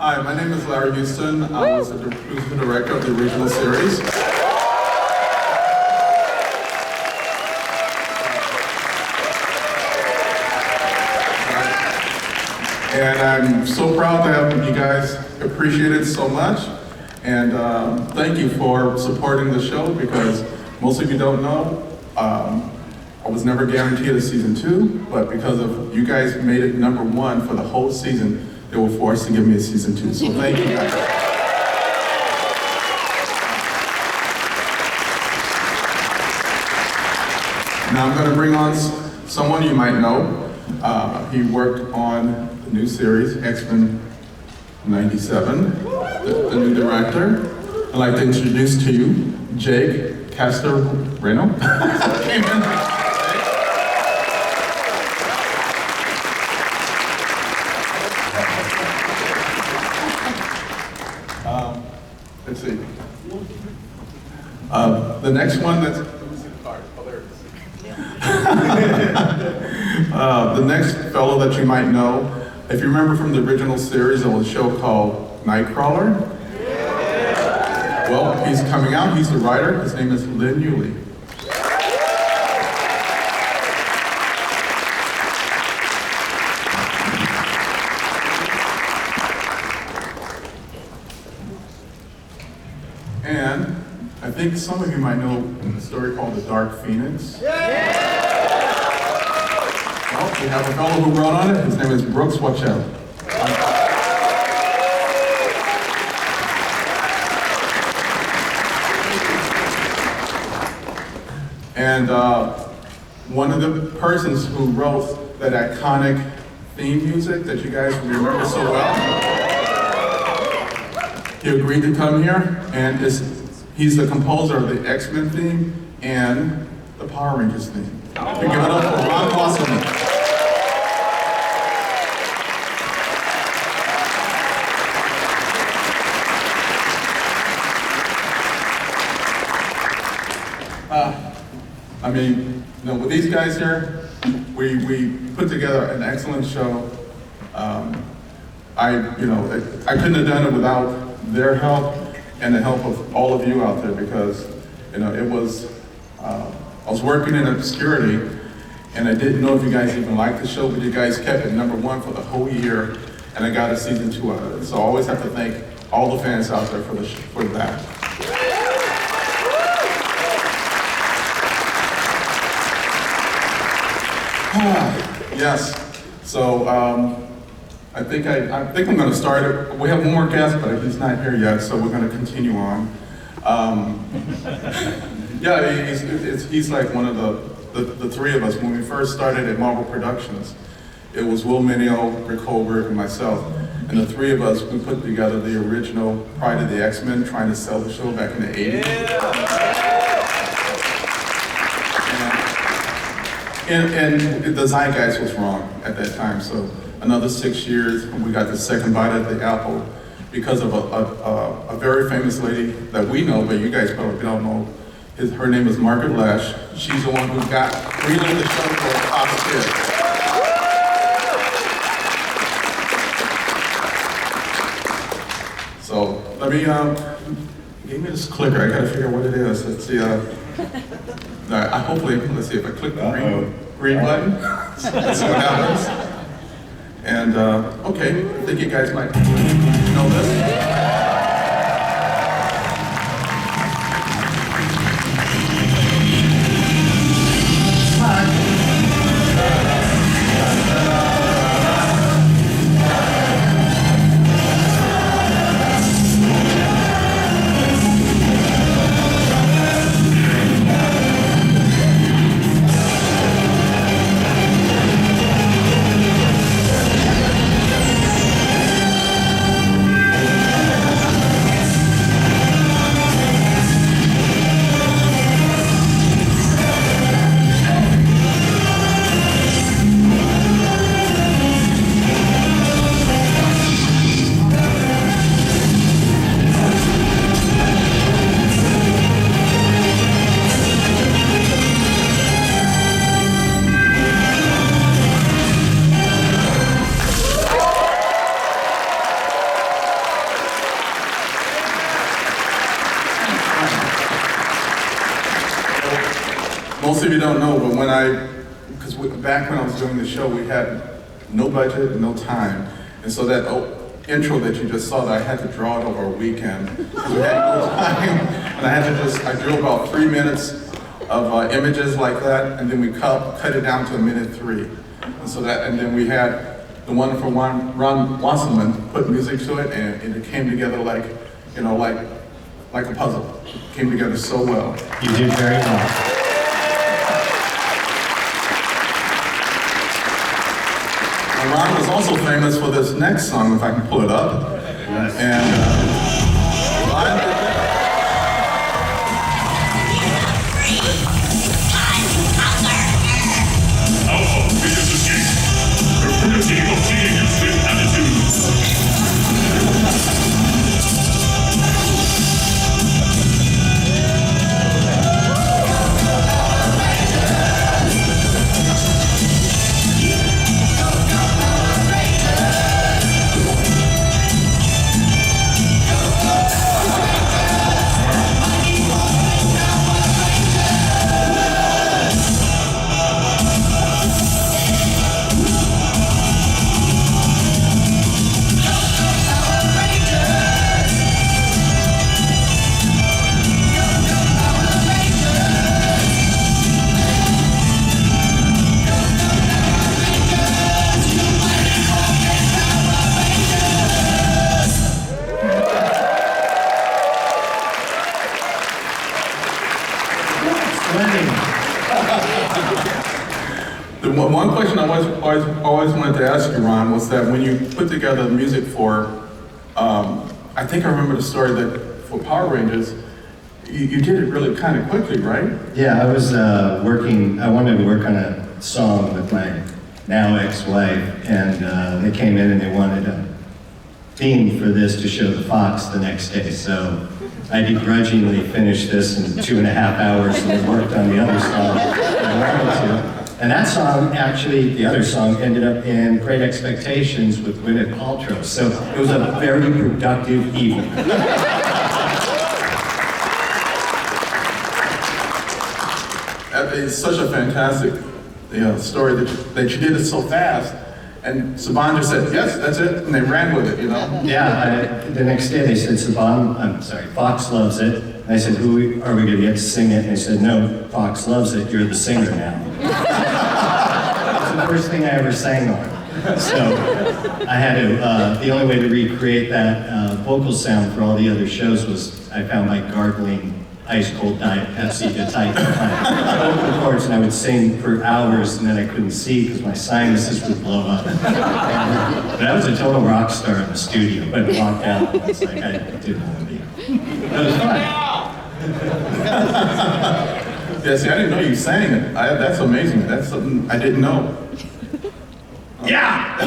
Hi, my name is Larry Houston. I was the producer director of the original series. And I'm so proud to have you guys appreciate it so much. And thank you for supporting the show, because most of you don't know, I was never guaranteed a season 2, but because of you guys made it #1 for the whole season, they were forced to give me a season 2. So thank you guys. Now I'm going to bring on someone you might know. He worked on the new series, X-Men 97, the new director. I'd like to introduce to you Jake Castoreno. Let's see. The next one that's, the next fellow that you might know, if you remember from the original series, there was a show called Nightcrawler. Well, he's coming out, he's the writer, his name is Lynn Yulee. And I think some of you might know a story called The Dark Phoenix. Well, we have a fellow who wrote on it. His name is Brooks Watchell. And one of the persons who wrote that iconic theme music that you guys remember so well, he agreed to come here, and he's the composer of the X-Men theme and the Power Rangers theme. We give it up for Ron Wasserman. I mean, you know, with these guys here, we put together an excellent show. I couldn't have done it without their help and the help of all of you out there, because, you know, it was, I was working in obscurity, and I didn't know if you guys even liked the show, but you guys kept it #1 for the whole year, and I got a season 2 out of it. So I always have to thank all the fans out there for that. Yes. So I think I'm going to start it. We have one more guest, but he's not here yet, so we're going to continue on. Yeah, he's like one of the three of us. When we first started at Marvel Productions, it was Will Mineo, Rick Holberg, and myself. And the three of us, we put together the original Pride of the X-Men, trying to sell the show back in the 80s. And the zeitgeist was wrong at that time, so another 6 years, we got the second bite at the apple because of a very famous lady that we know, but you guys probably don't know. Her name is Margaret Lash. She's the one who greenlit the show for Papa Kid. So let me, give me this clicker. I gotta figure out what it is. Let's see. Hopefully, let's see if I click the green button. Let's see what happens. And okay, I think you guys might know this. most of you don't know, but because back when I was doing the show, we had no budget, no time. And so that intro that you just saw, that I had to draw it over a weekend. We had no time, and I drew about 3 minutes of images like that, and then we cut it down to 1:03. And then we had the wonderful Ron Wasserman put music to it, and it came together like a puzzle. It came together so well. You did very well. And Ron was also famous for this next song, if I can pull it up. Yes. And Ron did that. Alpha, biggest escape. Recruit a team of teenagers with attitudes. The one question I always wanted to ask you, Ron, was that when you put together the music for, I think I remember the story that for Power Rangers, you did it really kind of quickly, right? Yeah, I was I wanted to work on a song with my now ex-wife, and they came in and they wanted a theme for this to show the Fox the next day. So I begrudgingly finished this in 2.5 hours and then worked on the other song that I wanted to. And that song, actually, the other song, ended up in Great Expectations with Gwyneth Paltrow. So it was a very productive evening. It's such a fantastic story that you did it so fast. And Saban just said, yes, that's it, and they ran with it, Yeah, the next day they said, Fox loves it. And I said, who are we going to get to sing it? And they said, no, Fox loves it, you're the singer now. It's the first thing I ever sang on. So I had to, the only way to recreate that vocal sound for all the other shows was I found my gargling ice cold Diet Pepsi to tighten my vocal cords, and I would sing for hours, and then I couldn't see because my sinuses would blow up. But I was a total rock star in the studio, but I walked out, and it's like I didn't want to be. It was fun. Yeah, see, I didn't know you sang it. That's amazing. That's something I didn't know. Yeah!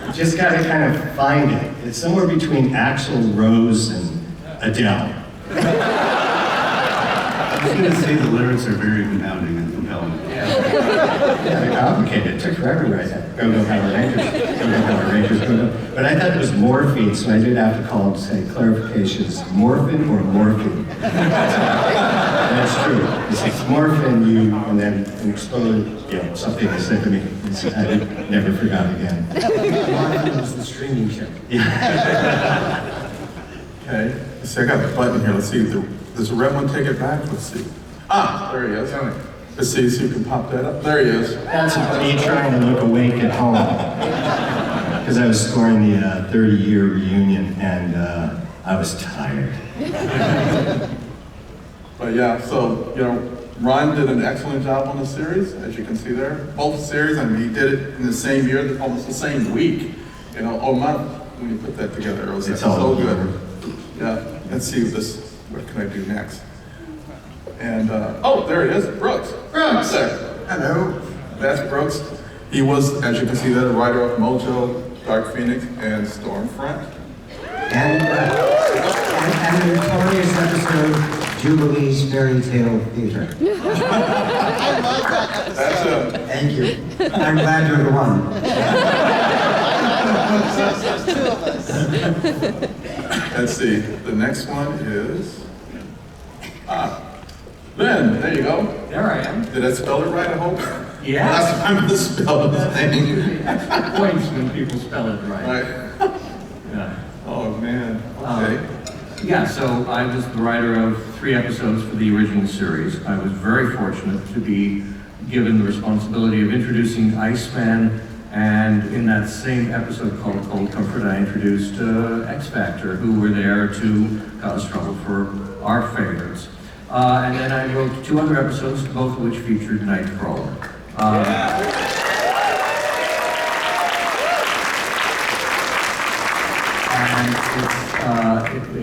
You just got to kind of find it. It's somewhere between Axl Rose and Adele. I was going to say the lyrics are very compounding and compelling. Yeah, they're complicated. It took forever to write that. Go Power Rangers. Go Power Rangers. But I thought it was morphine, so I did have to call and say clarifications. Morphin or morphine? That's true. It's morphin, and then an explode, something they said to me. I never forgot again. Morphin was the streaming show. Yeah. Okay. Let's see, I got the button here. Let's see. Does the red one take it back? Let's see. There he is. Let's see if you can pop that up. There he is. That's me trying to look awake at home. Because I was scoring the 30-year reunion, and I was tired. But yeah, so, Ron did an excellent job on the series, as you can see there. Both series, he did it in the same year, almost the same week, or month, when you put that together. It was so good. Yeah, let's see what can I do next? And, there he is, Brooks. Brooks! Hello. That's Brooks. He was, as you can see there, the writer of Mojo, Dark Phoenix, and Stormfront. And the notorious episode, Jubilee's Fairy Tale Theater. I love that episode. That's him. Thank you. I'm glad you're the one. There's two of us. Let's see, the next one is, Ben, there you go. There I am. Did I spell it right, I hope? Yeah. Last time I misspelled his name. Points when people spell it right. Right. Yeah. Oh, man. Okay. Yeah, so I was the writer of 3 episodes for the original series. I was very fortunate to be given the responsibility of introducing Iceman, and in that same episode called Cold Comfort, I introduced X Factor, who were there to cause trouble for our favorites. And then I wrote 2 other episodes, both of which featured Nightcrawler. And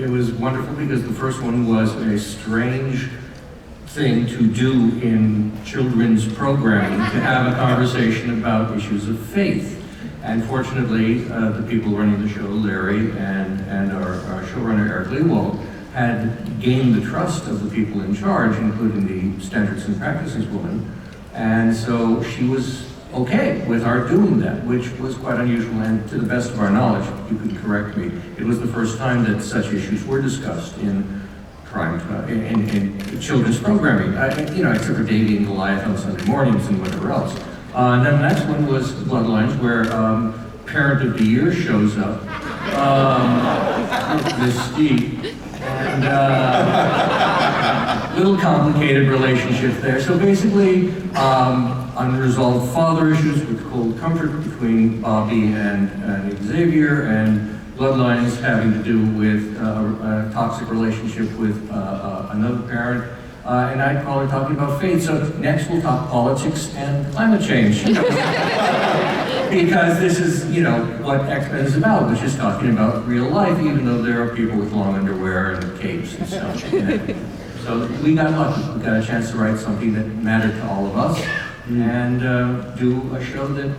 it was wonderful because the first one was a strange thing to do in children's programming, to have a conversation about issues of faith. And fortunately, the people running the show, Larry and our showrunner, Eric Lewald, had gained the trust of the people in charge, including the standards and practices woman. And so she was okay with our doing that, which was quite unusual, and to the best of our knowledge, you can correct me, it was the first time that such issues were discussed in in children's programming. Except for Davy and Goliath on Sunday mornings and whatever else. And then the next one was Bloodlines, where Parent of the Year shows up, Mystique, and little complicated relationship there. So basically, unresolved father issues with Cold Comfort between Bobby and Xavier, and Bloodlines having to do with a toxic relationship with another parent, and Nightcrawler talking about faith. So next we'll talk politics and climate change. Because this is, what X-Men is about, which is talking about real life, even though there are people with long underwear and capes and stuff. So we got lucky. We got a chance to write something that mattered to all of us, and do a show that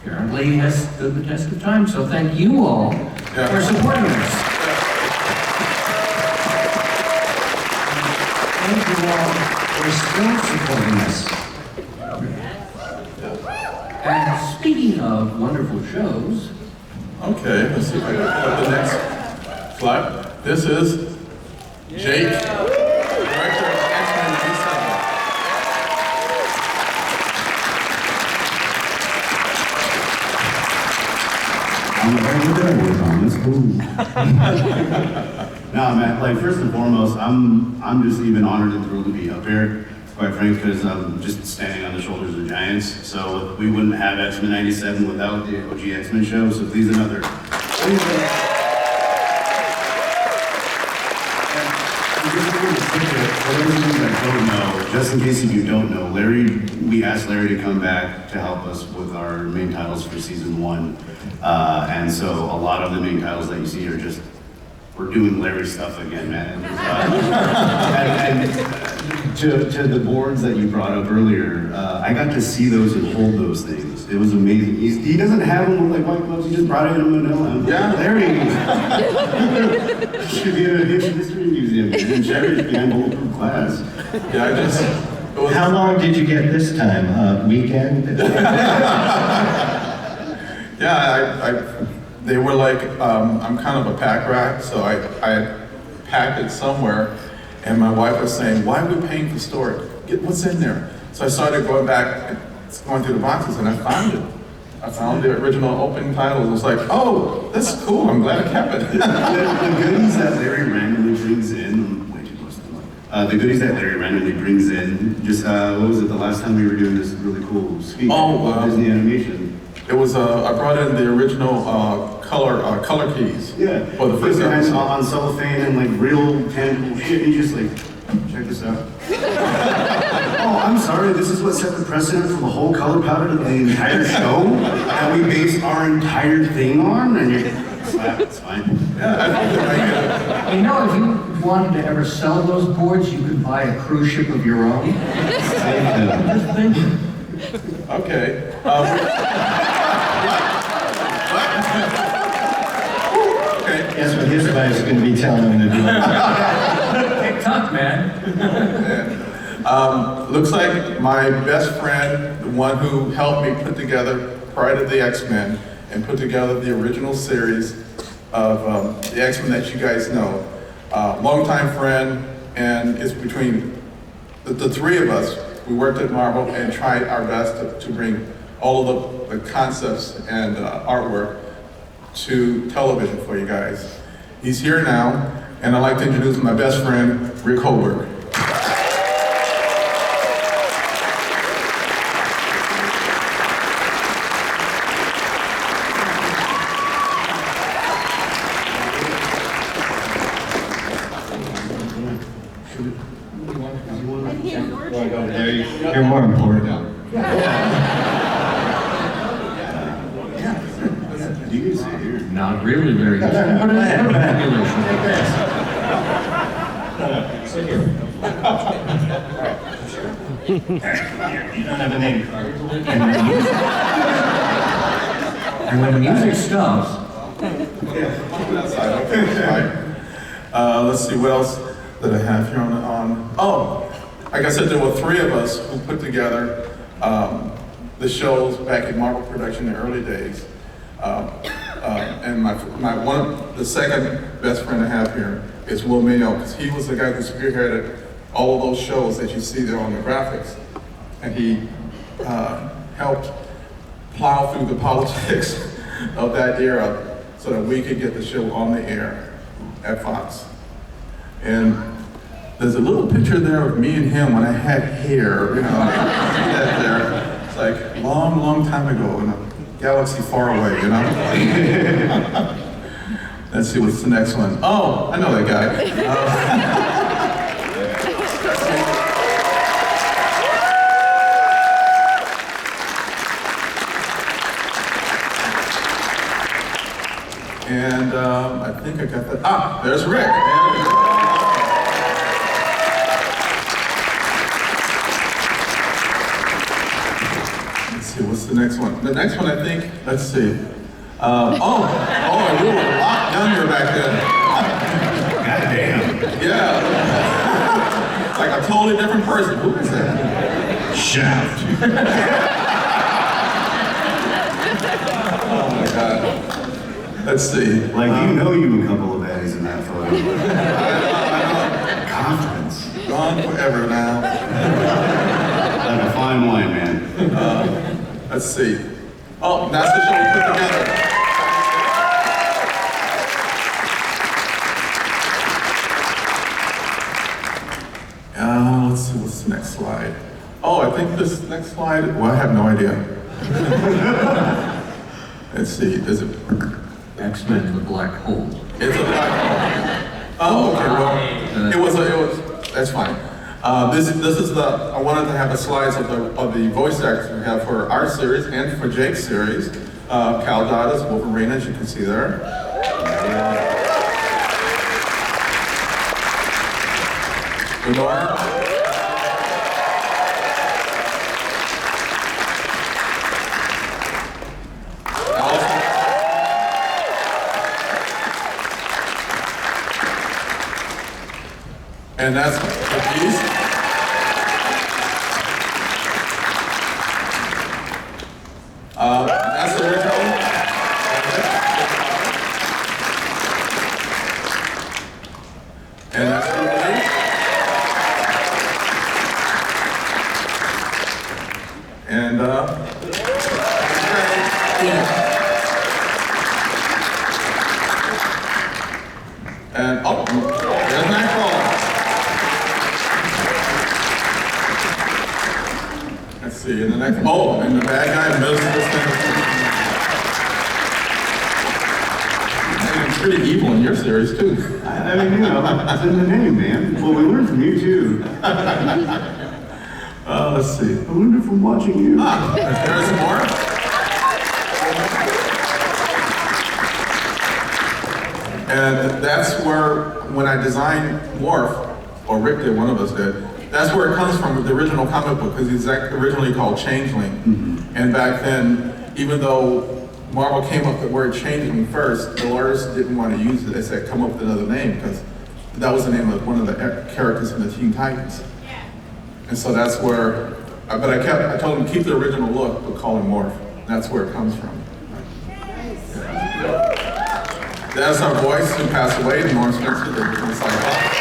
apparently has stood the test of time. So thank you all for supporting us. Thank you all for still supporting us. And speaking of wonderful shows, Okay, let's see if I can put up the next slide. This is Jake, director of X-Men '87. I'm very good with on. That's cool. No, man, first and foremost, I'm just even honored and thrilled to be up here, quite frankly, because I'm just standing on the shoulders of giants. So we wouldn't have X-Men '97 without the OG X-Men show. So please another. For those of you that don't know, just in case if you don't know, we asked Larry to come back to help us with our main titles for season 1. And so a lot of the main titles that you see are just, we're doing Larry stuff again, man. And to the boards that you brought up earlier, I got to see those and hold those things. It was amazing. He doesn't have them with white gloves, he just brought it in Manila. Yeah. Larry! Should be in a history museum and cherished behind bulletproof glass. Yeah, How long did you get this time? Weekend? they were like, I'm kind of a pack rat, so I packed it somewhere, and my wife was saying, why are we paying for storage? What's in there? So I started going back, going through the boxes, and I found it. I found the original opening titles. I was like, oh, this is cool, I'm glad I kept it. The goodies that Larry randomly brings in, way too close to the mic. The goodies that Larry randomly brings in, just, what was it, the last time we were doing this really cool speech of Disney animation? It was, I brought in the original color keys. Yeah, for the first episode. on cellophane and real tangible shit, and you just check this out. Oh, I'm sorry, this is what set the precedent for the whole color palette of the entire show that we base our entire thing on, and you're it's fine. Yeah, I think that if you wanted to ever sell those boards, you could buy a cruise ship of your own. Just thinking. okay. Okay. Guess what his wife's going to be telling him to do? TikTok, man. Looks like my best friend, the one who helped me put together Pride of the X-Men and put together the original series of the X-Men that you guys know. Longtime friend, and it's between the three of us, we worked at Marvel and tried our best to bring all of the concepts and artwork to television for you guys. He's here now, and I'd like to introduce my best friend, Rick Holberg. You're more important. Do you guys sit here? Not really very good. Put it in a population. Sit here. You don't have a name card. And when the music stops, Let's see, what else did I have here on? Oh, like I said, there were three of us who put together the shows back in Marvel production in the early days. And the second best friend I have here is Will Mayo, because he was the guy who spearheaded all of those shows that you see there on the graphics. And he helped plow through the politics of that era so that we could get the show on the air at Fox. And there's a little picture there of me and him when I had hair, you know, see that there. It's like long, long time ago in a galaxy far away, you know? Let's see, what's the next one? Oh, I know that guy. And I think I got that. Ah, there's Rick. Let's see, what's the next one? The next one, I think, let's see. Oh, you were a lot younger back then. Goddamn. Yeah. Like a totally different person. Who is that? Shaft. Oh my God. Let's see. Like, you know you a couple of baddies in that photo. I Confidence. know. Gone forever now. Like a fine wine, man. Let's see. Oh, that's the show we put together. Let's see, what's the next slide? Oh, I think this next slide, well, I have no idea. Let's see, is it? X-Men the Black Hole. It's a black hole. Oh, okay, well, that's fine. This is I wanted to have the slides of the voice actors we have for our series and for Jake's series. Cal Dottas, Wolverine, as you can see there. Lenore. And that's the piece. That's the original. And that's the release. And and oh, there's Nightcrawler. Let's see, in the next, oh, and the bad guy in the middle of this thing. It's pretty evil in your series, too. I mean, you know, it's in the name, man. Well, we learned from you, too. Let's see. I learned from watching you. There's more. And that's where, when I designed Morph, or Rick did, one of us did, that's where it comes from, the original comic book, because it's originally called Changeling. Mm-hmm. And back then, even though Marvel came up with the word Changeling first, the lawyers didn't want to use it. They said, come up with another name, because that was the name of one of the characters in the Teen Titans. And so that's where, but I told them keep the original look, but call him Morph. That's where it comes from. That's our voice who passed away, Norm Spencer, the original Cyclops.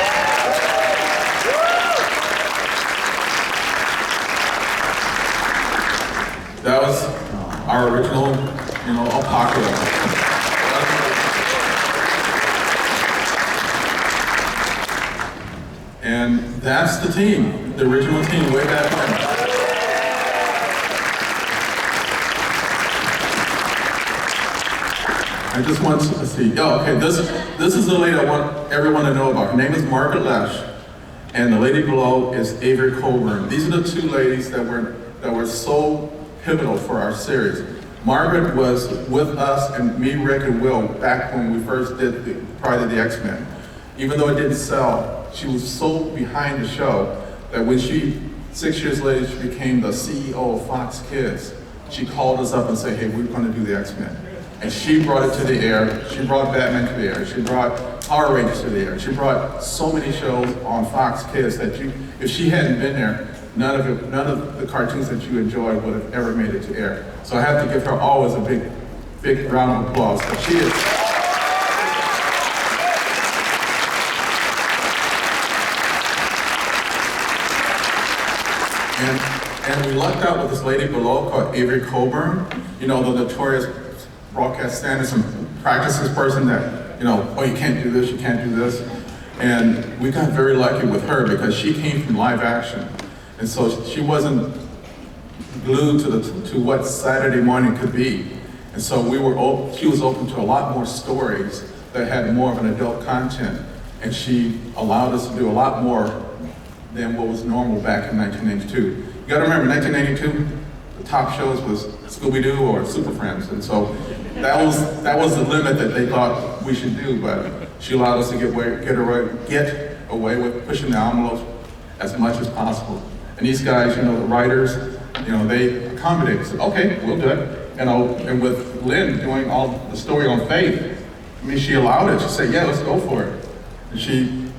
that was our original, apocalypse. And that's the team, the original team way back then. I just want to see, this is the lady I want everyone to know about. Her name is Margaret Lesh, and the lady below is Avery Coburn. These are the two ladies that were so pivotal for our series. Margaret was with us and me, Rick, and Will back when we first did Pride of the X-Men. Even though it didn't sell, she was so behind the show that when 6 years later, she became the CEO of Fox Kids. She called us up and said, hey, we're gonna do the X-Men. And she brought it to the air. She brought Batman to the air. She brought Power Rangers to the air. She brought so many shows on Fox Kids that if she hadn't been there, none of the cartoons that you enjoyed would have ever made it to air. So I have to give her always a big round of applause. But she is. And we lucked out with this lady below called Avery Coburn, the notorious broadcast standards and practices person that, you can't do this, you can't do this. And we got very lucky with her because she came from live action. And so she wasn't glued to what Saturday morning could be. And so she was open to a lot more stories that had more of an adult content. And she allowed us to do a lot more than what was normal back in 1982. You gotta remember, 1982, the top shows was Scooby-Doo or Super Friends. And so that was the limit that they thought we should do, but she allowed us to get away with pushing the envelopes as much as possible. And these guys, the writers, they accommodated. Said, okay, we'll do it. And with Lynn doing all the story on Faith, she allowed it. She said, yeah, let's go for it. And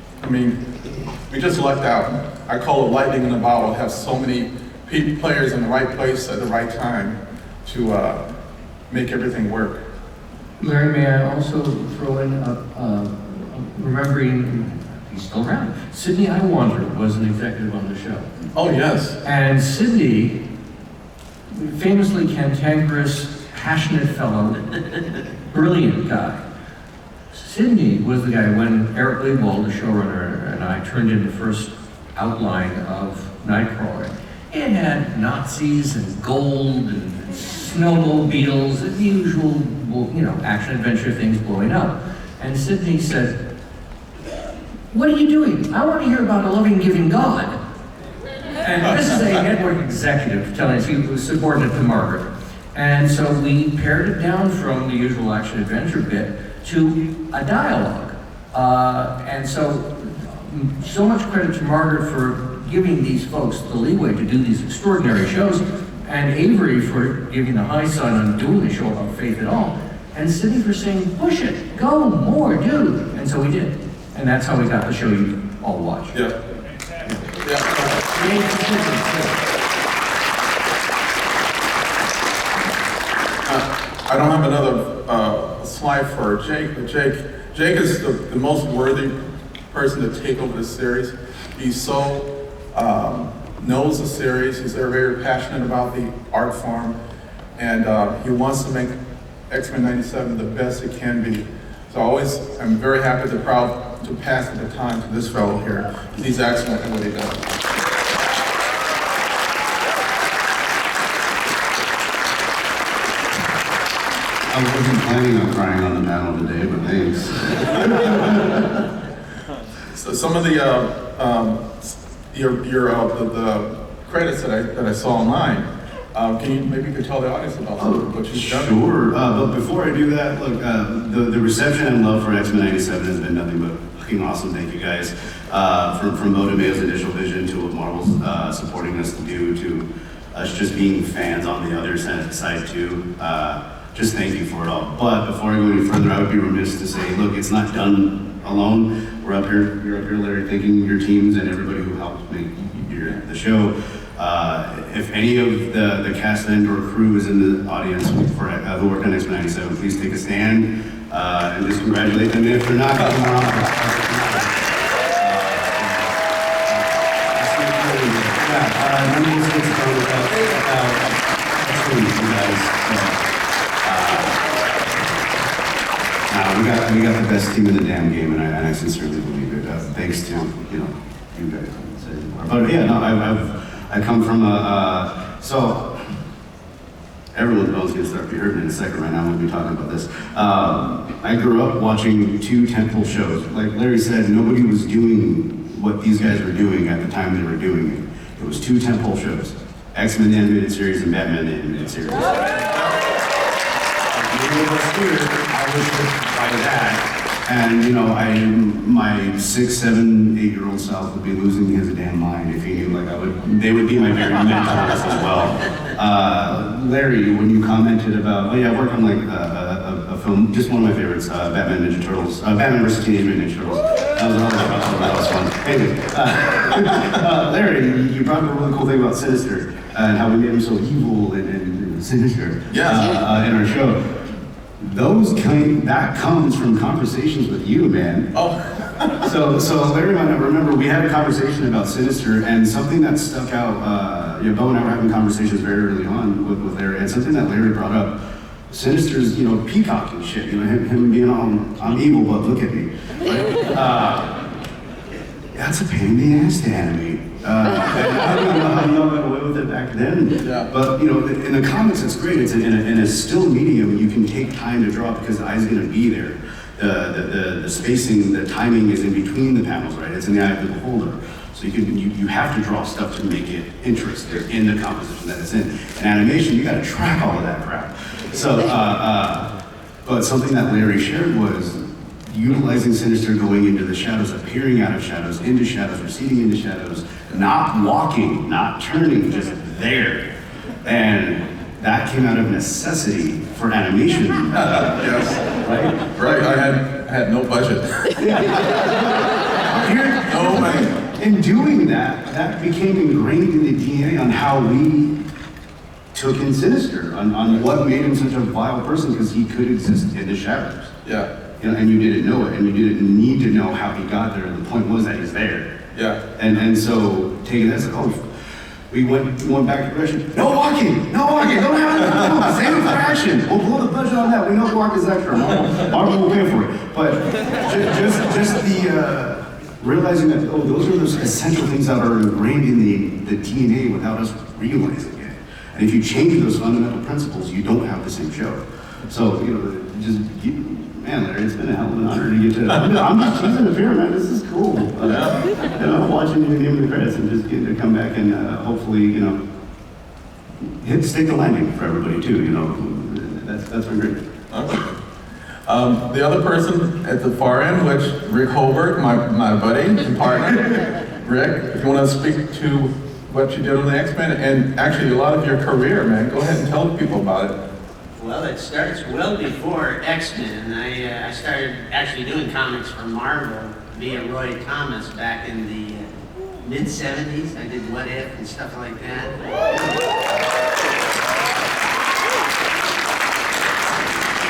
we just lucked out. I call it lightning in a bottle. Have so many players in the right place at the right time to make everything work. Larry, may I also throw in, remembering, he's still around, Sidney Iwander was an executive on the show. Oh, yes. And Sidney, famously cantankerous, passionate fellow, brilliant guy. Sidney was the guy when Eric Leibwald, the showrunner, and I turned in the first outline of Nightcrawler. It had Nazis and gold and snowmobiles, the usual, action-adventure things blowing up. And Sidney said, what are you doing? I want to hear about a loving, giving God. And this is a network executive telling us he was subordinate to Margaret. And so we pared it down from the usual action-adventure bit to a dialogue. And so much credit to Margaret for giving these folks the leeway to do these extraordinary shows, and Avery for giving the high sign on doing the show about faith at all, and Sidney for saying, push it, go, more, do. And so we did. And that's how we got the show you all watch. Yeah. I don't have another slide for Jake, but Jake is the most worthy person to take over this series. He's so knows the series. He's very passionate about the art form, and he wants to make X-Men '97 the best it can be. So I'm very happy and proud to pass the baton to this fellow here. He's excellent at what he does. I wasn't planning on crying on the panel today, but thanks. So some of the credits that I saw online, can you maybe tell the audience about what you've done? Sure, but before I do that, look, the reception and love for X-Men '97 has been nothing but fucking awesome. Thank you guys. From Mo DeMayo's initial vision to what Marvel's supporting us to do, to us just being fans on the other side too. Just thank you for it all. But before I go any further, I would be remiss to say, look, it's not done alone. You're up here, Larry, thanking your teams and everybody who helped make the show. If any of the cast and or crew is in the audience who worked on X-Men '97, please take a stand and just congratulate them. And if they're not, come on. Let me just get started about guys. We got the best team in the damn game, and I sincerely believe it. Thanks to you guys. But yeah, no, I come from so everyone's nose gonna start to be hurting in a second right now when we talking about this. I grew up watching two tentpole shows. Like Larry said, nobody was doing what these guys were doing at the time they were doing it. It was two tentpole shows: X-Men the animated series and Batman the animated series. I was hooked by that. And my 6, 7, 8-year-old self would be losing his damn mind if he knew they would be my very mentors as well. Larry, when you commented about, I worked on a film, just one of my favorites, Batman Ninja Turtles, Batman vs. Teenage Mutant Ninja Turtles. That was fun. Anyway, Larry, you brought up a really cool thing about Sinister and how we made him so evil and sinister in our show. That comes from conversations with you, man. Oh. So Larry might not remember, we had a conversation about Sinister, and something that stuck out, Bo and I were having conversations very early on with Larry, and something that Larry brought up, Sinister's, peacocking shit, him being I'm evil, but look at me. That's a pain in the ass to animate. And I don't even know how you got away with it back then. Yeah. But in the comics, it's great. It's in a still medium. You can take time to draw because the eye's going to be there. The spacing, the timing is in between the panels, right? It's in the eye of the beholder. So you have to draw stuff to make it interesting in the composition that it's in. In animation, you got to track all of that crap. So, but something that Larry shared was utilizing Sinister going into the shadows, appearing out of shadows, into shadows, receding into shadows, not walking, not turning, just there. And that came out of necessity for animation. Yes. Right. I had no budget. No money. In doing that became ingrained in the DNA on how we took in Sinister, on what made him such a vile person, because he could exist in the shadows. Yeah. And you didn't know it, and you didn't need to know how he got there. The point was that he's there. Yeah. And so taking that, we went back to progression. No walking, don't have save it for action. We'll blow the budget on that. We know walk is extra. Marvel will pay for it. But just the realizing that those are those essential things that are ingrained in the DNA without us realizing it. And if you change those fundamental principles, you don't have the same show. So man, Larry, it's been a hell of an honor to get to. I'm just teasing the fear, man. This is cool. Watching you give me the credits and just getting to come back and hopefully, stick the landing for everybody too. That's been great. Okay. The other person at the far end, which Rick Holberg, my buddy and partner. Rick, if you want to speak to what you did on the X-Men and actually a lot of your career, man, go ahead and tell people about it. Well, it starts well before X-Men. I started actually doing comics for Marvel via Roy Thomas back in the mid-'70s. I did What If and stuff like that.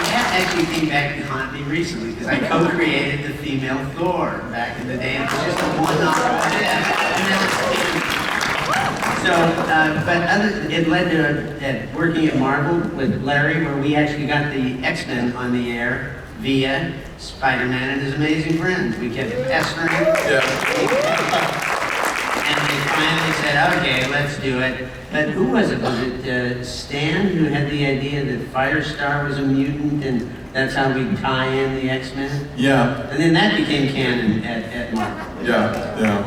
That actually came back to haunt me recently because I co-created the female Thor back in the day. It was just a one-off What If. It led to working at Marvel with Larry, where we actually got the X-Men on the air via Spider-Man and His Amazing Friends. We kept pestering. And they finally said, okay, let's do it. But who was it? Was it Stan who had the idea that Firestar was a mutant and that's how we tie in the X-Men? Yeah. And then that became canon at Marvel. Yeah.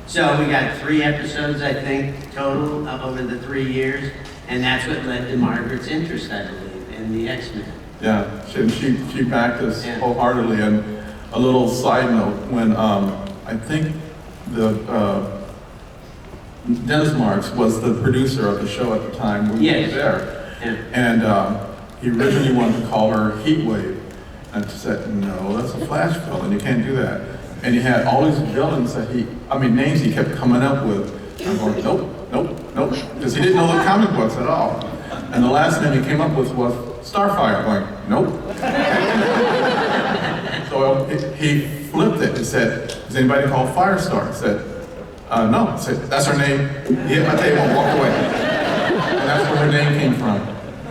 So we got 3 episodes, I think, total over the 3 years, and that's what led to Margaret's interest, I believe, in the X-Men. Yeah, she backed us wholeheartedly. And a little side note, when I think Dennis Marks was the producer of the show at the time we were there, and he originally wanted to call her Heatwave, and she said, no, that's a Flash villain, you can't do that. And he had all these villains names he kept coming up with. I'm going, nope, because he didn't know the comic books at all. And the last name he came up with was Starfire. I'm like, nope. So he flipped it and said, is anybody called Firestar? I said, no. I said, that's her name. He hit my table and walked away. And that's where her name came from.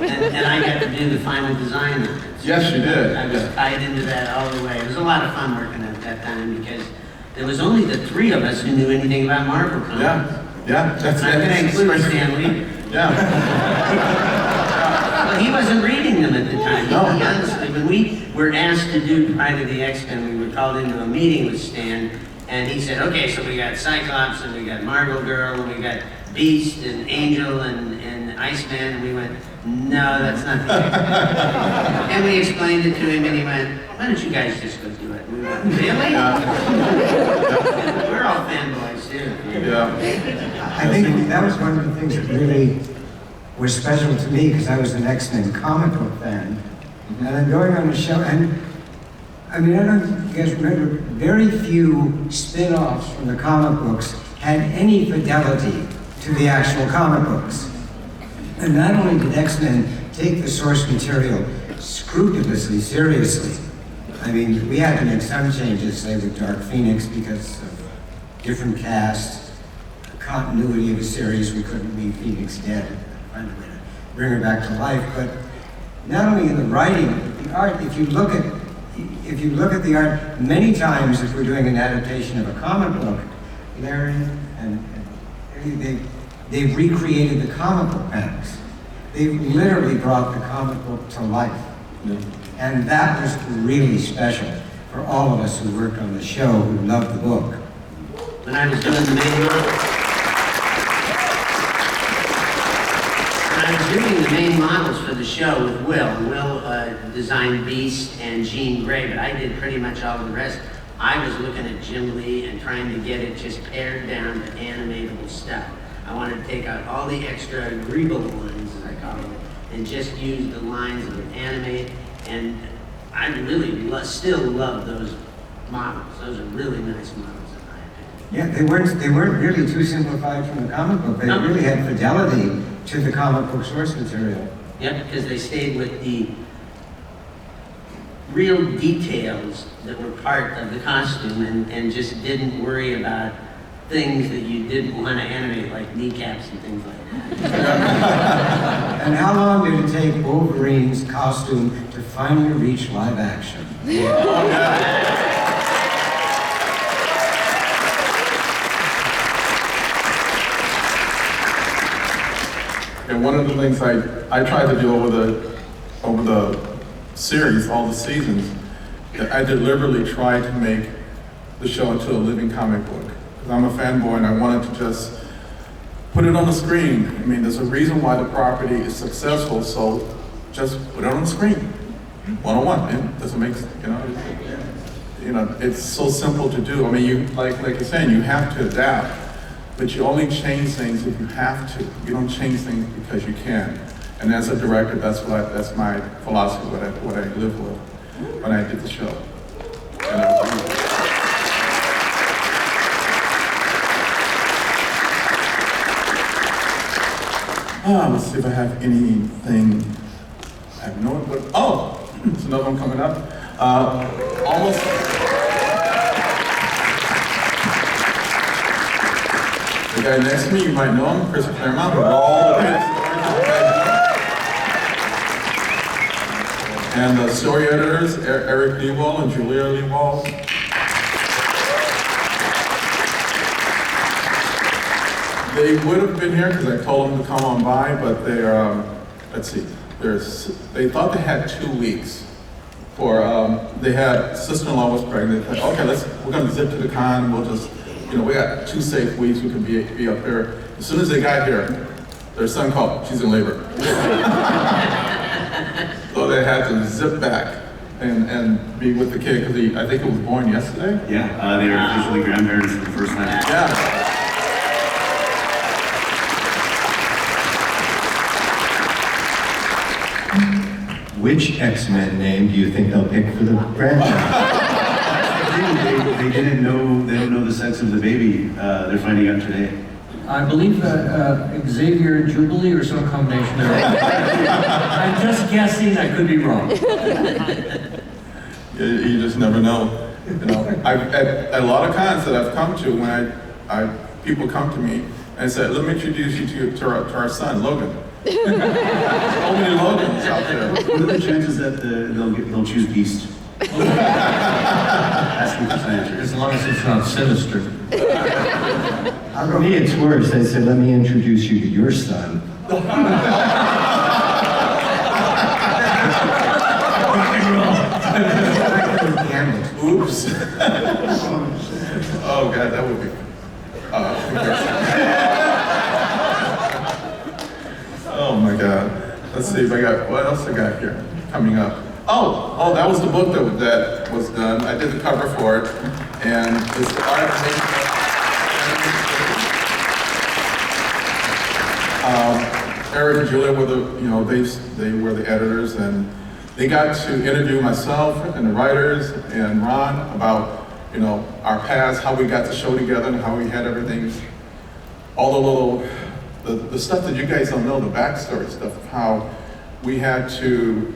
And I got to do the final design on it. Yes, you did. I was tied into that all the way. It was a lot of fun working at that time because there was only the three of us who knew anything about Marvel comics. Yeah, that's I'm going to include Stan Lee. Yeah. Well, he wasn't reading them at the time. No. Honestly, when we were asked to do Pride of the X-Men, we were called into a meeting with Stan, and he said, okay, so we got Cyclops, and we got Marvel Girl, and we got Beast, and Angel, and Iceman, and we went, no, that's not the X-Men. And we explained it to him, and he went, why don't you guys just go do it? And we went, really? We're all fanboys, too. Yeah. I think that was one of the things that really was special to me because I was an X-Men comic book fan. And then going on the show, and I mean, I don't know if you guys remember, very few spin-offs from the comic books had any fidelity to the actual comic books. And not only did X-Men take the source material scrupulously seriously, I mean, we had to make some changes, say with Dark Phoenix, because of different cast, continuity of a series, we couldn't leave Phoenix dead, find a way to bring her back to life. But not only in the writing, but the art, if you look at the art, many times if we're doing an adaptation of a comic book, Larry and they've recreated the comic book panels. They've literally brought the comic book to life. Yeah. And that was really special for all of us who worked on the show, who loved the book. When I was doing the main models for the show with Will designed Beast and Jean Grey, but I did pretty much all of the rest. I was looking at Jim Lee and trying to get it just pared down to animatable stuff. I wanted to take out all the extra agreeable lines, as I call it, and just use the lines that would animate. And I really still love those models. Those are really nice models in my opinion. Yeah, they weren't really too simplified from the comic book. They really had fidelity to the comic book source material. Yep, because they stayed with the real details that were part of the costume and just didn't worry about things that you didn't want to animate, like kneecaps and things like that. And how long did it take Wolverine's costume to finally reach live action? And one of the things I tried to do over the series, all the seasons, that I deliberately tried to make the show into a living comic book. Because I'm a fanboy and I wanted to just put it on the screen. I mean, there's a reason why the property is successful, so just put it on the screen. One-on-one, it doesn't make, it's so simple to do. I mean, you like you're saying, you have to adapt, but you only change things if you have to. You don't change things because you can. And as a director, that's my philosophy, what I live with when I did the show. Let's see if I have anything. I have no, but there's another one coming up. Almost. The guy next to me, you might know him, Chris Claremont, who all the and the story editors, Eric Leewald and Julia Leewald. They would have been here because I told them to come on by, but they're, let's see, they thought they had 2 weeks for, they had, sister-in-law was pregnant. They said, okay, we're going to zip to the con, we'll just, we got 2 safe weeks, we can be up here. As soon as they got here, their son called, she's in labor. So they had to zip back and be with the kid because I think it was born yesterday. Yeah, they were officially grandparents for the first time. Yeah. Which X-Men name do you think they'll pick for the grandchild? They don't know the sex of the baby. They're finding out today. I believe Xavier Jubilee or some combination of I'm just guessing, I could be wrong. You just never know. At a lot of cons that I've come to, when people come to me and say, let me introduce you to our son, Logan. So many Logans out there. What are the chances that they'll choose Beast? Asking for signatures. As long as it's not sinister. For me, it's worse. They said, let me introduce you to your son. Oops. Oh, God, that would be. Oh, my God. Let's see if I got, what else I got here coming up? Oh, that was the book that was done. I did the cover for it. And it's the art Eric and Julia were they were the editors, and they got to interview myself and the writers and Ron about, our past, how we got the show together and how we had everything, all the little, the stuff that you guys don't know, the backstory stuff of how we had to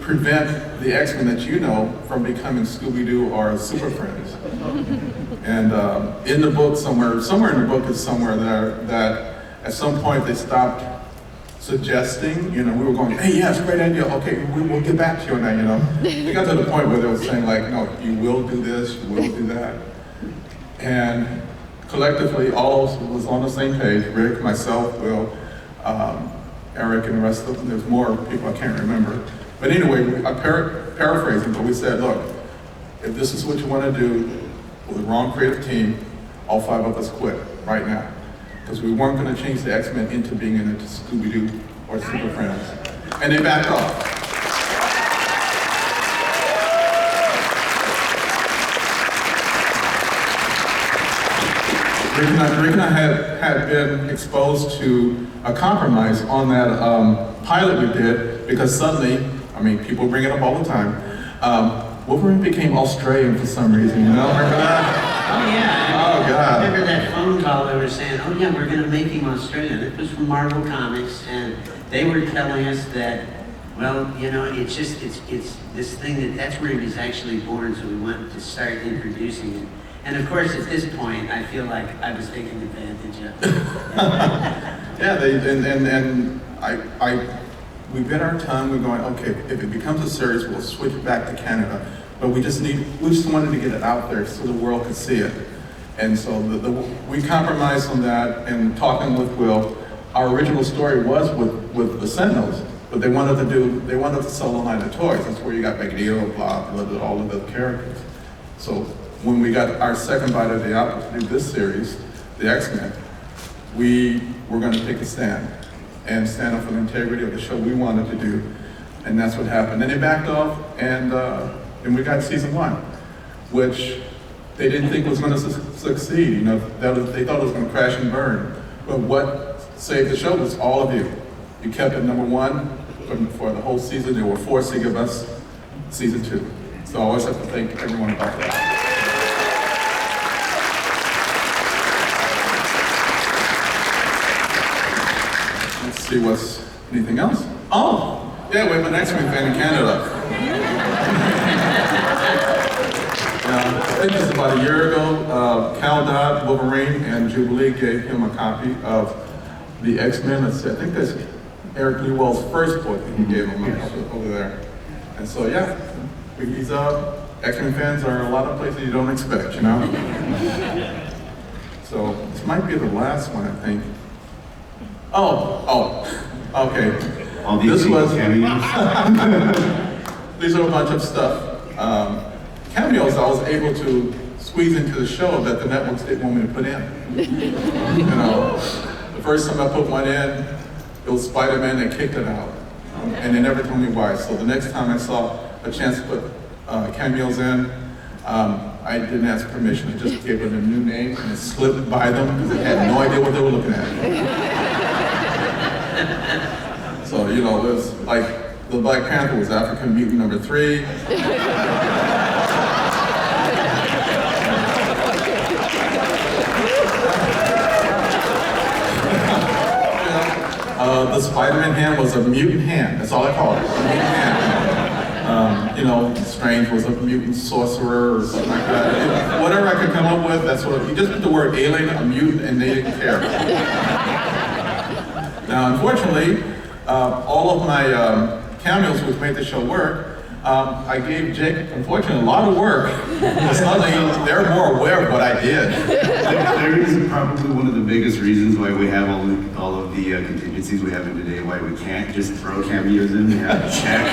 prevent the X-Men that you know from becoming Scooby-Doo or Super Friends. And in the book somewhere in the book is somewhere there that at some point they stopped suggesting, we were going, hey, yeah, it's a great idea, okay, we'll get back to you on that, We got to the point where they were saying like, no, you will do this, you will do that. And collectively, all of us was on the same page, Rick, myself, Will, Eric, and the rest of them. There's more people I can't remember. But anyway, I'm paraphrasing, but we said, look, if this is what you want to do with the wrong creative team, all 5 of us quit right now. Because we weren't going to change the X-Men into being into Scooby-Doo or Super Friends. And they backed off. Rick and I had been exposed to a compromise on that pilot we did, because suddenly, people bring it up all the time, Wolverine became Australian for some reason, Remember that? Oh, yeah. Oh, God. I remember that phone call they were saying, oh, yeah, we're going to make him Australian. It was from Marvel Comics, and they were telling us that, well, it's this thing that's where he was actually born, so we wanted to start introducing it. And of course, at this point, I feel like I was taking advantage of it. Yeah, we bit our tongue. We're going, okay, if it becomes a series, we'll switch back to Canada. But we just wanted to get it out there so the world could see it. And so we compromised on that, and talking with Will, our original story was with the Sentinels, but they wanted to sell a line of toys. That's where you got Magneto, blah, all of the characters. So when we got our second bite of the apple to do this series, the X-Men, we were going to take a stand and stand up for the integrity of the show we wanted to do, and that's what happened. Then they backed off, and we got season 1, which they didn't think was going to succeed. They thought it was going to crash and burn. But what saved the show was all of you. You kept it number 1 for the whole season. They were forced to give us season 2. So I always have to thank everyone about that. Let's see anything else? Oh, yeah, we have an X-Men fan in Canada. I think it was about a year ago, Cal Dodd, Wolverine, and Jubilee gave him a copy of the X-Men. I think that's Eric Newell's first book that he gave him over there. And so, yeah, he's X-Men fans are a lot of places you don't expect, So this might be the last one, I think. Oh, okay. All these cameos. These are a bunch of stuff. Cameos I was able to squeeze into the show that the networks didn't want me to put in. The first time I put one in, it was Spider-Man, they kicked it out. And they never told me why. So the next time I saw a chance to put cameos in, I didn't ask permission. I just gave it a new name and it slipped by them because they had no idea what they were looking at. So, it was like the Black Panther was African mutant number 3. The Spider-Man hand was a mutant hand. That's all I call it. A mutant hand. Strange was a mutant sorcerer or something like that. Whatever I could come up with, that's what. You just put the word alien, a mutant, and they didn't care. Now, unfortunately, all of my cameos which made the show work, I gave Jake, unfortunately, a lot of work. Suddenly, they're more aware of what I did. There is probably one of the biggest reasons why we have all of the contingencies we have in today, why we can't just throw cameos in. We have to check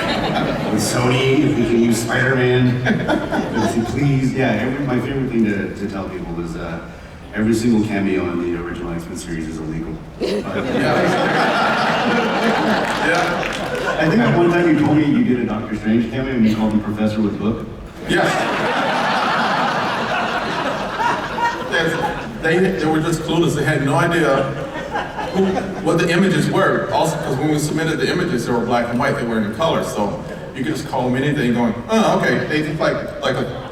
with Sony if we can use Spider-Man. Please, yeah, my favorite thing to tell people is every single cameo in the original X-Men series is illegal. Yeah. I think at one time you told me you did a Doctor Strange cameo and you called him Professor with Book. Yes. They were just clueless. They had no idea what the images were. Also, because when we submitted the images, they were black and white. They weren't in color, so you could just call them anything. Going, oh, okay. They just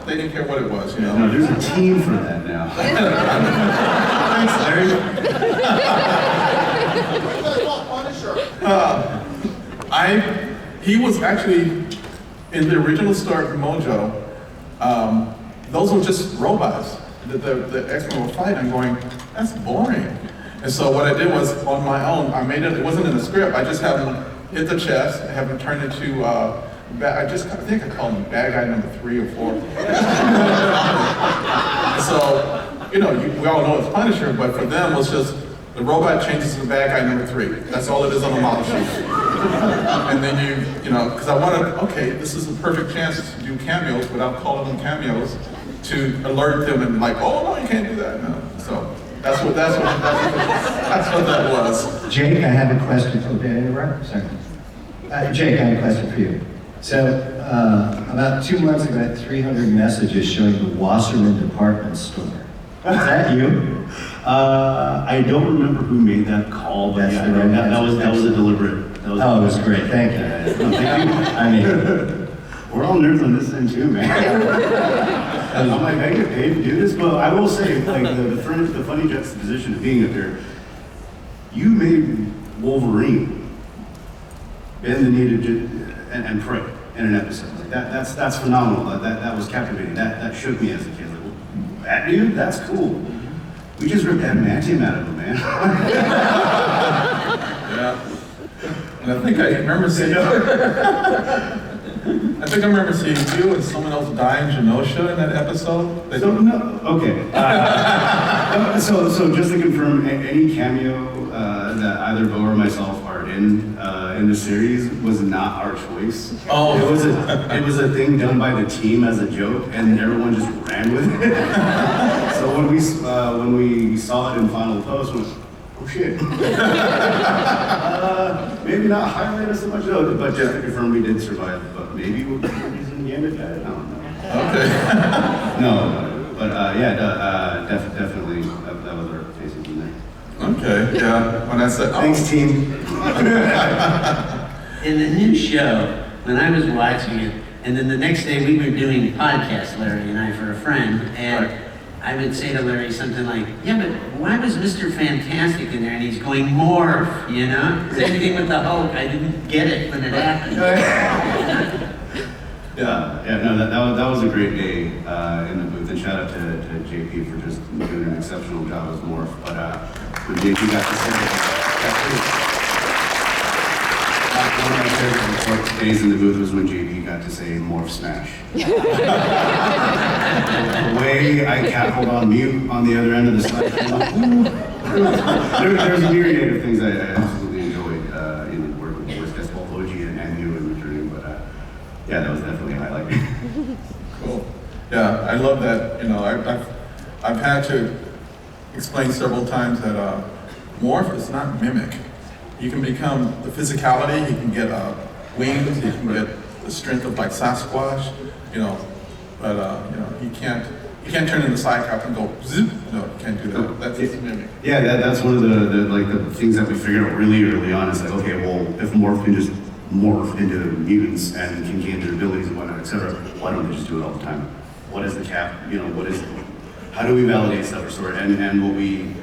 they didn't care what it was, you know. No, there's a team for that now. Thanks, Larry. What do you guys want, Punisher? He was actually in the original start of Mojo. Those were just robots that the X-Men were fighting. I'm going, that's boring. And so what I did was on my own. I made it. It wasn't in the script. I just have them hit the chest, have them turn into. I think I called him bad guy number 3 or 4. So we all know it's Punisher, but for them it was just the robot changes to the bad guy number 3. That's all it is on the model sheet. And then because I wanted, okay, this is a perfect chance to do cameos without calling them cameos, to alert them and oh no, you can't do that. No. So that's what that was. Jake, I have a question for you. Sorry. Jake, I have a question for you. So, about 2 months ago, I had 300 messages showing the Wasserman department store. Is that you? I don't remember who made that call, but yeah, that was a deliberate. It was great. Thank you. No, thank you. I mean, we're all nerds on this end too, man. I'm like, I get paid to do this, but I will say, the funny juxtaposition of being up there, you made Wolverine bend the knee to and pray in an episode. That's phenomenal. That was captivating. That shook me as a kid. That dude, that's cool. We just ripped adamantium out of him, man. Yeah. And I think I remember seeing you and someone else die in Genosha in that episode. So just to confirm, any cameo that either Bo or myself are in the series was not our choice. Oh. It was a thing done by the team as a joke, and everyone just ran with it. So when we saw it in final post, we went, oh shit. Maybe not highlight us so much, though, but just to confirm we did survive. But maybe we'll be using Gambit guy. I don't know. Okay. No, but definitely that was our faces in there. Okay, yeah. When I said, Thanks, team. In the new show, when I was watching it, and then the next day we were doing a podcast, Larry and I, for a friend, and Right. I would say to Larry something like, yeah, but why was Mr. Fantastic in there? And he's going, Morph, Same thing with the Hulk. I didn't get it when it happened. That was a great day in the booth, and shout out to JP for just doing an exceptional job as Morph. But when JP got to say one of my favorite days in the booth was when JP got to say Morph Smash. The way I cackled on mute on the other end of the slide, there's a myriad of things I absolutely enjoyed in working with both OG and you and returning, but yeah, that was definitely a highlight. cool. Yeah, I love that. I've had to explain several times that Morph is not mimic. You can become the physicality, you can get wings, you can get the strength of Sasquatch, but you can't turn into Cyclops and go zip. No, you can't do that. That's just mimic. Yeah, that's one of the things that we figured out really early on. Is okay, well, if Morph can just morph into mutants and can gain their abilities and whatnot, etc., why don't they just do it all the time? What is the cap? How do we validate stuff or sort? And what we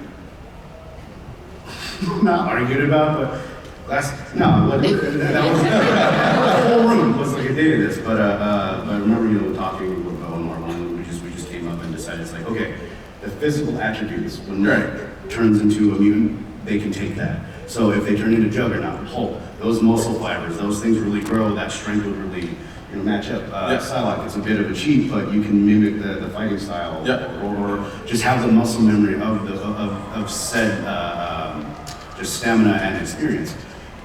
not argued about, but that was the whole room was like a day to this. But I remember talking with Bo and Marvel, and we just came up and decided it's okay, the physical attributes when Morph turns into a mutant, they can take that. So if they turn into Juggernaut, Hulk, those muscle fibers, those things really grow, that strength would really match up. Psylocke, it's a bit of a cheat, but you can mimic the fighting style, or just have the muscle memory of said just stamina and experience.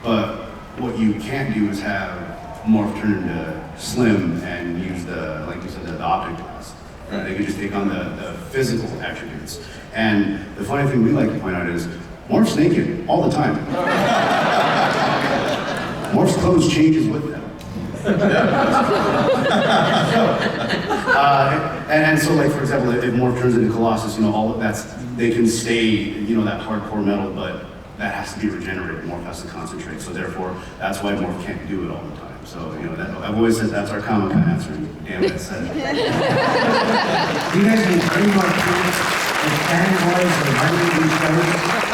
But what you can't do is have Morph turn into Slim and use like you said, the optic glass. Right? They can just take on the physical attributes. And the funny thing we like to point out is Morph's naked all the time. Morph's clothes changes with them. And so, like for example, if Morph turns into Colossus, all of they can stay, that hardcore metal, but that has to be regenerated. Morph has to concentrate. So therefore, that's why Morph can't do it all the time. So I've always said that's our Comic-Con answer. Damn it, said. Do you guys need any more tweets with fanboys or running these shows?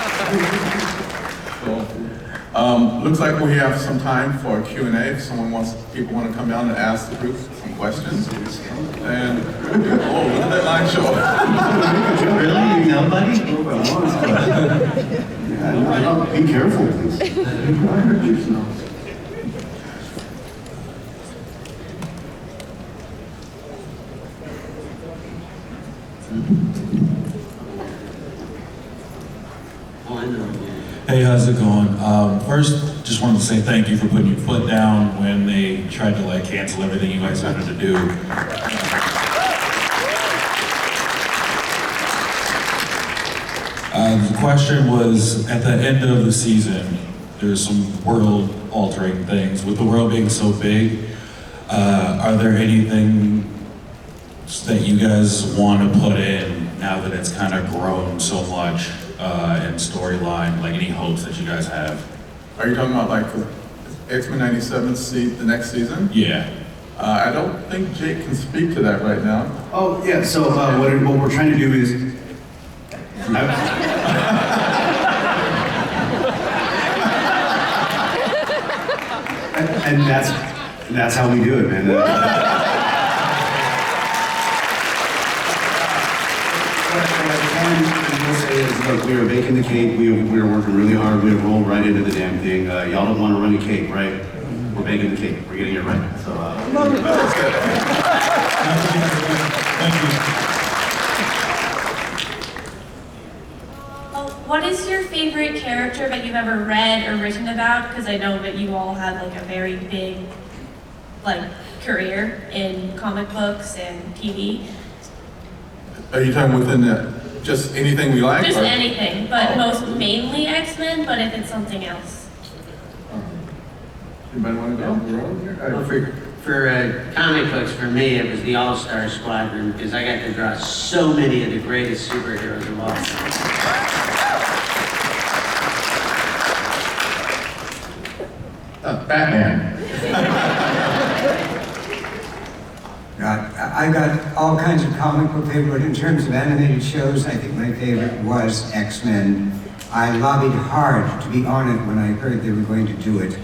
Looks like we have some time for a Q&A. If people want to come down and ask the group some questions. And, look at that line show. Really? You know, buddy? Be careful, please. Hey, how's it going? First, just wanted to say thank you for putting your foot down when they tried to cancel everything you guys wanted to do. The question was, at the end of the season, there's some world-altering things. With the world being so big, are there anything that you guys want to put in now that it's kind of grown so much in storyline, any hopes that you guys have? Are you talking about X-Men 97 the next season? Yeah. I don't think Jake can speak to that right now. Oh, yeah, so what we're trying to do is... and that's how we do it, man. Look, we are baking the cake. We are working really hard. We have rolled right into the damn thing. Y'all don't want to run a cake, right? We're baking the cake. We're getting it right. So, What is your favorite character that you've ever read or written about? Because I know that you all have a very big career in comic books and TV. Are you talking within just anything we like? Just anything, but mainly X-Men, but if it's something else. Anybody want to go on the road here? Well, for comic books, for me, it was the All-Star Squadron, because I got to draw so many of the greatest superheroes of all time. Batman. I got all kinds of comic book favorites. In terms of animated shows, I think my favorite was X-Men. I lobbied hard to be on it when I heard they were going to do it,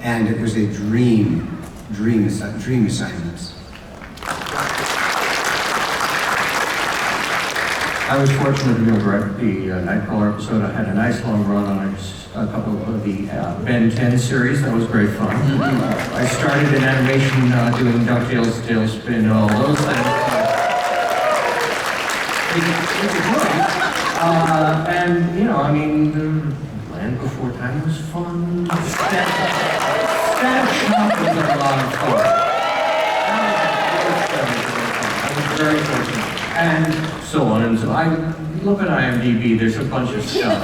and it was a dream assignments. I was fortunate to be able to direct the Nightcrawler episode. I had a nice long run on a couple of the Ben 10 series. That was great fun. I started in animation doing DuckTales, Tailspin, all those things. And, the Land Before Time was fun. Staff Shop was a lot of fun. I was very fortunate. And so on and so on. I look at IMDb, there's a bunch of stuff.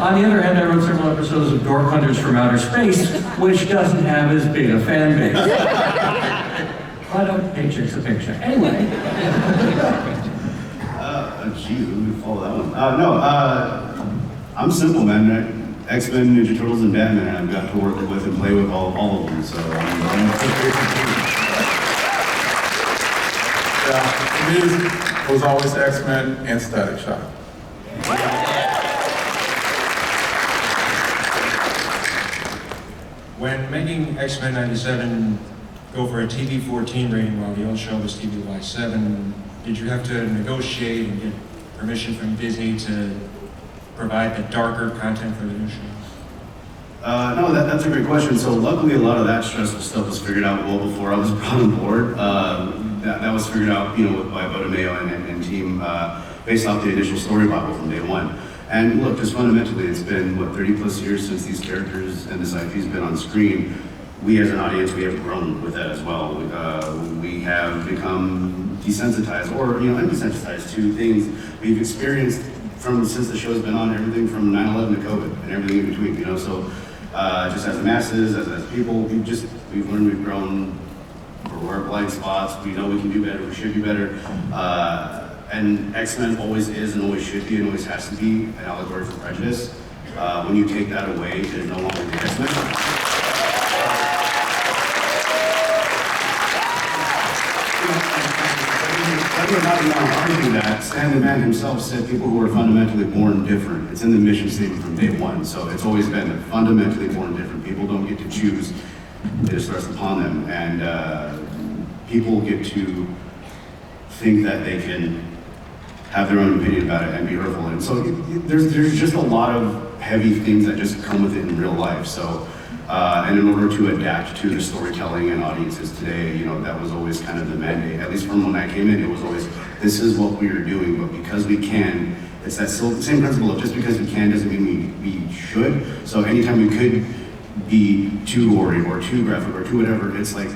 On the other hand, I wrote several episodes of Dork Hunters from Outer Space, which doesn't have as big a fan base. But a paycheck's a paycheck. Anyway. Gee, let me follow that one. I'm simple, man. X-Men, Ninja Turtles, and Batman, and I've got to work with and play with all of them, so For me, it was always X-Men and Static Shock. When making X-Men 97 go for a TV-14 rating while the old show was TV-7, did you have to negotiate and get permission from Disney to provide the darker content for the new show? No, that's a great question. So luckily, a lot of that stressful stuff was figured out well before I was brought on board. That was figured out, by Mayo and team, based off the initial story Bible from day one. And look, just fundamentally, it's been, 30 plus years since these characters and this IP's been on screen. We as an audience, we have grown with that as well. We have become desensitized or, undesensitized to things we've experienced since the show's been on, everything from 9/11 to COVID and everything in between, so just as masses, as people, we've learned, we've grown, we're our blind spots, we know we can do better, we should do better. And X-Men always is and always should be and always has to be an allegory for prejudice. When you take that away, there's no longer the X-Men. Whether or not you want to argue that, Stan the Man himself said people who are fundamentally born different. It's in the mission statement from day one, so it's always been fundamentally born different. People don't get to choose, it just rests upon them. And people get to think that they can have their own opinion about it and be hurtful. And so there's just a lot of heavy things that just come with it in real life. So, and in order to adapt to the storytelling and audiences today, that was always kind of the mandate. At least from when I came in, it was always, this is what we are doing, but because we can, it's that same principle of just because we can doesn't mean we should. So anytime we could be too gory or too graphic or too whatever, it's like,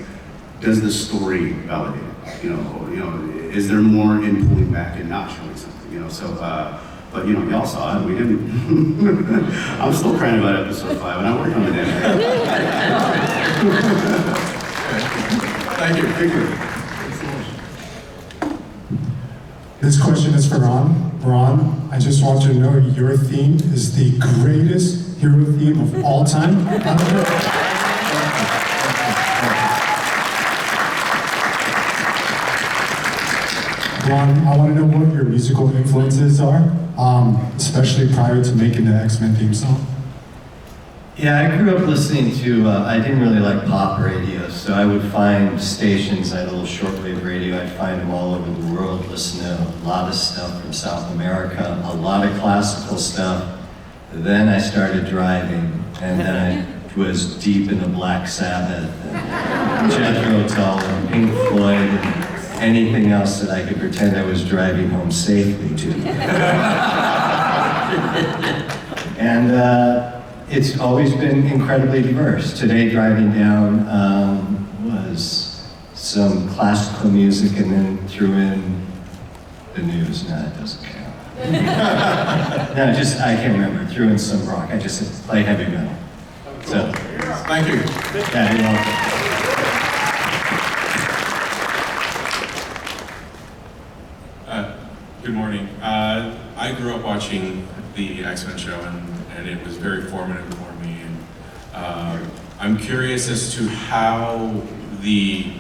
does the story validate it? Is there more in pulling back and not showing something? So, but y'all saw it, we didn't. I'm still crying about episode 5, and I worked on the damn Thank you. This question is for Ron. Ron, I just want you to know your theme is the greatest hero theme of all time. Ron, I want to know what your musical influences are, especially prior to making the X-Men theme song. Yeah, I grew up listening to, I didn't really like pop radio, so I would find stations, I had a little shortwave radio, I'd find them all over the world, listen to a lot of stuff from South America, a lot of classical stuff. Then I started driving, and then I was deep into Black Sabbath, and Jethro Tull, and Pink Floyd, and anything else that I could pretend I was driving home safely to. And it's always been incredibly diverse. Today, driving down was some classical music and then threw in the news. No, that doesn't count. No, I can't remember. Threw in some rock. I just played heavy metal. So, Thank you. Yeah, you're welcome. Good morning. I grew up watching the X-Men show, and it was very formative for me. And I'm curious as to how the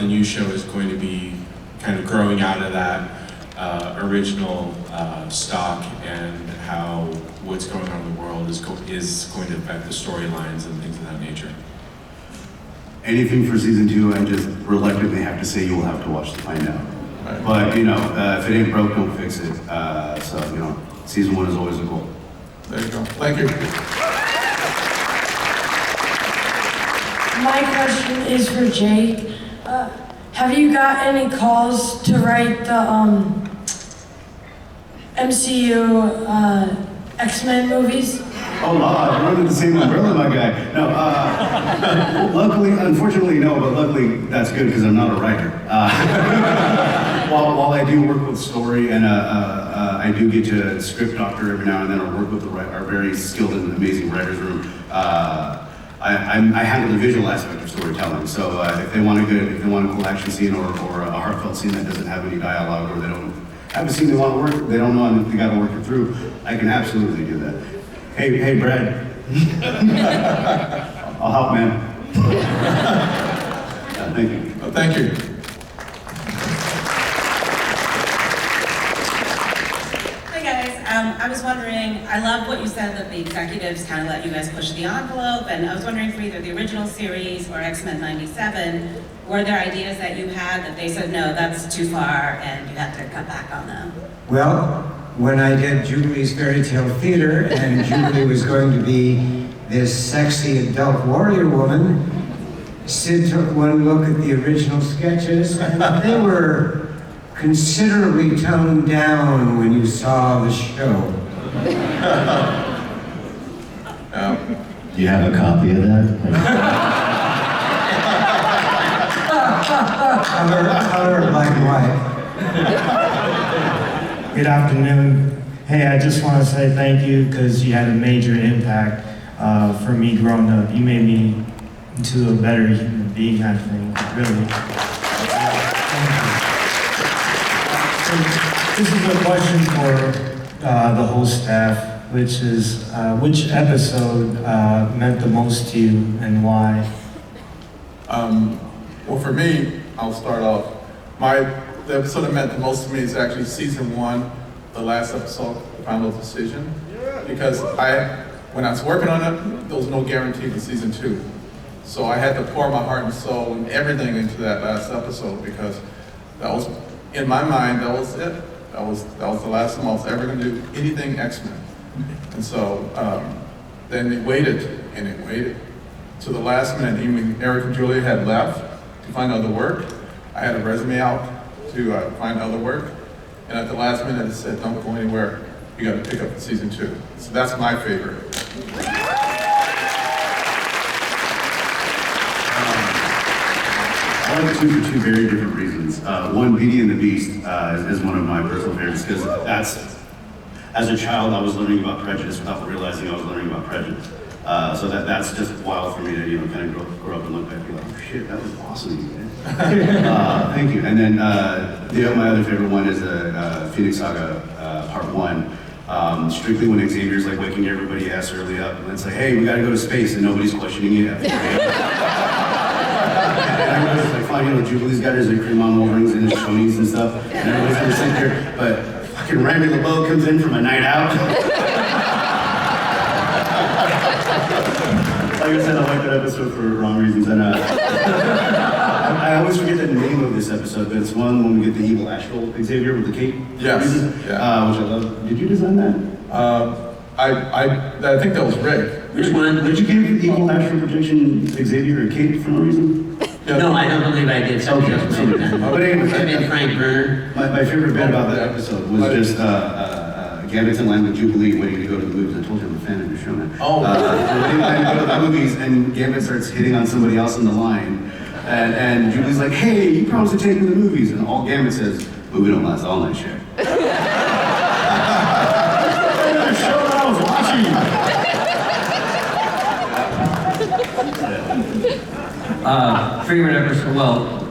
new show is going to be kind of growing out of that original stock, and how what's going on in the world is going to affect the storylines and things of that nature. Anything for season 2, I just reluctantly have to say you will have to watch to find out. But, if it ain't broke, don't fix it. So, season 1 is always a goal. There you go. Thank you. My question is for Jake. Have you got any calls to write the MCU X-Men movies? Oh, we're under the same umbrella, my guy. No, luckily, unfortunately, no, but luckily, that's good because I'm not a writer. While I do work with story and I do get to script doctor every now and then, or work with our very skilled and amazing writers room, I handle the visual aspect of storytelling. So if they want a cool action scene or a heartfelt scene that doesn't have any dialogue, or they don't have a scene they want to work, they don't know and they got to work it through, I can absolutely do that. Hey, Brad. I'll help, man. Thank you. Thank you. Hi guys, I was wondering, I love what you said that the executives kind of let you guys push the envelope, and I was wondering for either the original series or X-Men '97, were there ideas that you had that they said, no, that's too far, and you had to cut back on them? Well, when I did Jubilee's Fairy Tale Theater, and Jubilee was going to be this sexy adult warrior woman, Sid took one look at the original sketches, and they were considerably toned down when you saw the show. Do you have a copy of that? Color black and white. Good afternoon. Hey, I just want to say thank you because you had a major impact for me growing up. You made me into a better human being, I think, really. So this is a question for the whole staff, which is, which episode meant the most to you and why? Well, for me, I'll start off. The episode that meant the most to me is actually season 1, the last episode, the final decision. Because when I was working on it, there was no guarantee for season 2. So I had to pour my heart and soul and everything into that last episode because that was, in my mind, that was it. That was the last time I was ever gonna do anything X-Men. And so then it waited to the last minute. Even Eric and Julia had left to find other work. I had a resume out to find other work. And at the last minute it said, don't go anywhere. You gotta pick up season 2. So that's my favorite. I like 2 for 2 very different reasons. One, Beauty and the Beast is one of my personal favorites because as a child, I was learning about prejudice without realizing I was learning about prejudice. So that's just wild for me to kind of grow up and look back and be like, oh shit, that was awesome, man. Thank you. And then my other favorite one is Phoenix Saga Part 1. Strictly when Xavier's like waking everybody ass early up, and it's like, hey, we gotta go to space, and nobody's questioning it after 3 And everybody's like, fine, Jubilee's got his Cremon rings and his chonies and stuff, and everybody's gonna sit there, but fucking Randy LeBeau comes in from a night out. Like I said, I like that episode for wrong reasons, and I always forget the name of this episode, but it's one when we get the evil astral Xavier with the cape. Yes. Which I love. Did you design that? I think that was Rick. Which one? Did you give the evil astral projection Xavier a cape for no reason? No, I don't believe I did. Something else. But anyway, I mean, Frank Burner. My favorite bit about that episode was just Gambit's in line with Jubilee waiting to go to the movies. I told you I'm a fan of your show, man. Oh. Waiting in line to go to the movies, and Gambit starts hitting on somebody else in the line. And Jubilee's like, hey, you promised to take me to the movies. And all Gambit says, movie don't last all night, shit. The show that I was watching. Favorite episode, well,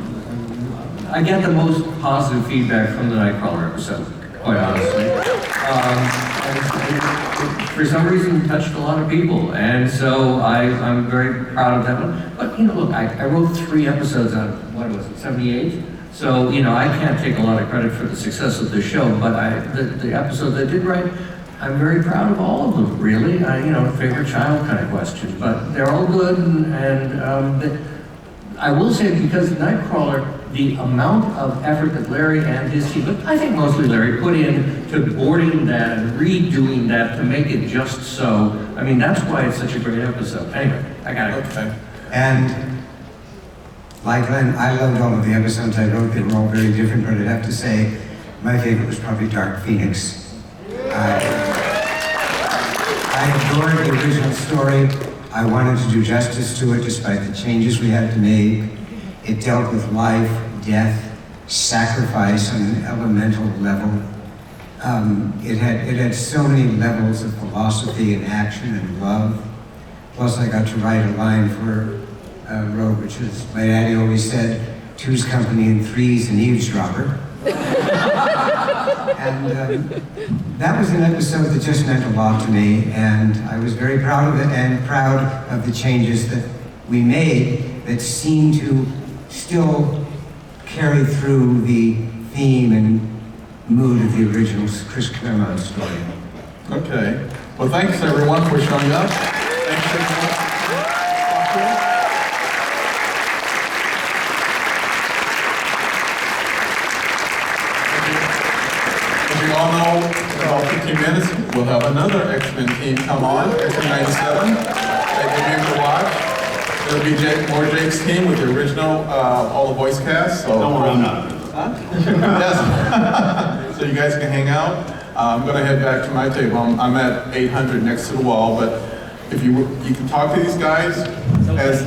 I get the most positive feedback from the Nightcrawler episode, quite honestly. For some reason, touched a lot of people, and so I'm very proud of that one. But, look, I wrote 3 episodes out of, what was it, 78? So, I can't take a lot of credit for the success of the show, but the episodes I did write, I'm very proud of all of them, really. Favorite child kind of question, but they're all good, and I will say, because Nightcrawler, the amount of effort that Larry and his team, but I think mostly Larry, put in to boarding that and redoing that to make it just so. I mean, that's why it's such a great episode. Anyway, I got it. Okay. And like Glenn, I loved all of the episodes I wrote. They were all very different, but I'd have to say my favorite was probably Dark Phoenix. I adored the original story. I wanted to do justice to it despite the changes we had to make. It dealt with life, death, sacrifice on an elemental level. It had so many levels of philosophy and action and love. Plus I got to write a line for Rogue, which is, my daddy always said, 2's company and 3's an eavesdropper. And that was an episode that just meant a lot to me, and I was very proud of it and proud of the changes that we made that seem to still carry through the theme and mood of the original Chris Claremont story. Okay. Well, thanks everyone for showing up. Thanks everyone. As you all know, few minutes, we'll have another X-Men team come on, X-Men 97. That you'll be able to watch. It'll be more Jake's team with the original, all the voice cast. So Don't worry, I'm not. yes. So you guys can hang out. I'm gonna head back to my table. I'm at 800 next to the wall, but if you can talk to these guys as